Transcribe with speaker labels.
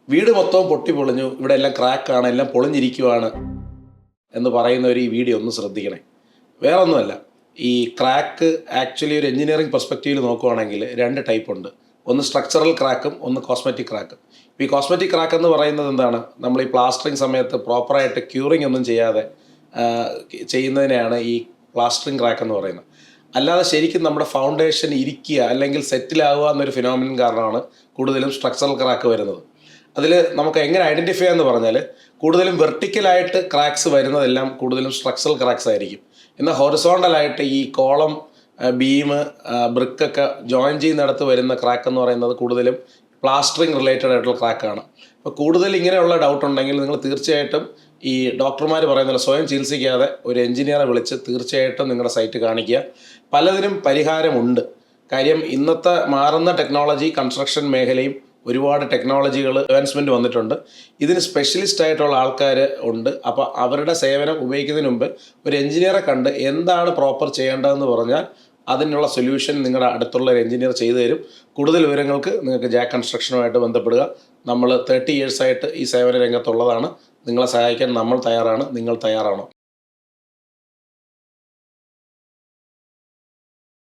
Speaker 1: വീട് മൊത്തവും പൊട്ടി പൊളിഞ്ഞു, ഇവിടെ എല്ലാം ക്രാക്കാണ്, എല്ലാം പൊളിഞ്ഞിരിക്കുവാണ് എന്ന് പറയുന്നവർ ഈ വീഡിയോ ഒന്ന് ശ്രദ്ധിക്കണേ. വേറെ ഒന്നുമല്ല, ഈ ക്രാക്ക് ആക്ച്വലി ഒരു എഞ്ചിനീയറിംഗ് പെർസ്പെക്റ്റീവിൽ നോക്കുവാണെങ്കിൽ രണ്ട് ടൈപ്പ് ഉണ്ട്. ഒന്ന് സ്ട്രക്ചറൽ ക്രാക്കും ഒന്ന് കോസ്മെറ്റിക് ക്രാക്കും. ഈ കോസ്മെറ്റിക് ക്രാക്ക് എന്ന് പറയുന്നത് എന്താണ്? നമ്മൾ ഈ പ്ലാസ്റ്ററിങ് സമയത്ത് പ്രോപ്പറായിട്ട് ക്യൂറിങ് ഒന്നും ചെയ്യാതെ ചെയ്യുന്നതിനെയാണ് ഈ പ്ലാസ്റ്ററിങ് ക്രാക്ക് എന്ന് പറയുന്നത്. അല്ലാതെ ശരിക്കും നമ്മുടെ ഫൗണ്ടേഷൻ ഇരിക്കുക അല്ലെങ്കിൽ സെറ്റിലാവുക എന്നൊരു ഫിനോമിനൻ കാരണമാണ് കൂടുതലും സ്ട്രക്ചറൽ ക്രാക്ക് വരുന്നത്. അതിൽ നമുക്ക് എങ്ങനെ ഐഡൻറ്റിഫൈ എന്ന് പറഞ്ഞാൽ, കൂടുതലും വെർട്ടിക്കലായിട്ട് ക്രാക്സ് വരുന്നതെല്ലാം കൂടുതലും സ്ട്രക്ചറൽ ക്രാക്സ് ആയിരിക്കും. എന്നാൽ ഹൊറിസോണ്ടലായിട്ട് ഈ കോളം, ബീം, ബ്രിക്കൊക്കെ ജോയിൻ ചെയ്യുന്നിടത്ത് വരുന്ന ക്രാക്ക് എന്ന് പറയുന്നത് കൂടുതലും പ്ലാസ്റ്ററിങ് റിലേറ്റഡ് ആയിട്ടുള്ള ക്രാക്കാണ്. അപ്പോൾ കൂടുതൽ ഇങ്ങനെയുള്ള ഡൗട്ട് ഉണ്ടെങ്കിൽ നിങ്ങൾ തീർച്ചയായിട്ടും ഈ ഡോക്ടർമാർ പറയുന്നില്ല, സ്വയം ചികിത്സിക്കാതെ ഒരു എഞ്ചിനീയറെ വിളിച്ച് തീർച്ചയായിട്ടും നിങ്ങളുടെ സൈറ്റ് കാണിക്കുക. പലതിനും പരിഹാരമുണ്ട്. കാര്യം ഇന്നത്തെ മാറുന്ന ടെക്നോളജി, കൺസ്ട്രക്ഷൻ മേഖലയും ഒരുപാട് ടെക്നോളജികൾ അഡ്വാൻസ്മെൻറ്റ് വന്നിട്ടുണ്ട്. ഇതിന് സ്പെഷ്യലിസ്റ്റ് ആയിട്ടുള്ള ആൾക്കാർ ഉണ്ട്. അപ്പോൾ അവരുടെ സേവനം ഉപയോഗിക്കുന്നതിന് മുമ്പ് ഒരു എഞ്ചിനീയറെ കണ്ട് എന്താണ് പ്രോപ്പർ ചെയ്യേണ്ടതെന്ന് പറഞ്ഞാൽ അതിനുള്ള സൊല്യൂഷൻ നിങ്ങളുടെ അടുത്തുള്ള ഒരു എഞ്ചിനീയർ ചെയ്തു തരും. കൂടുതൽ വിവരങ്ങൾക്ക് നിങ്ങൾക്ക് ജാക്ക് കൺസ്ട്രക്ഷനുമായിട്ട് ബന്ധപ്പെടുക. നമ്മൾ 30 years ആയിട്ട് ഈ സേവന രംഗത്തുള്ളതാണ്. നിങ്ങളെ സഹായിക്കാൻ നമ്മൾ തയ്യാറാണ്. നിങ്ങൾ തയ്യാറാണോ?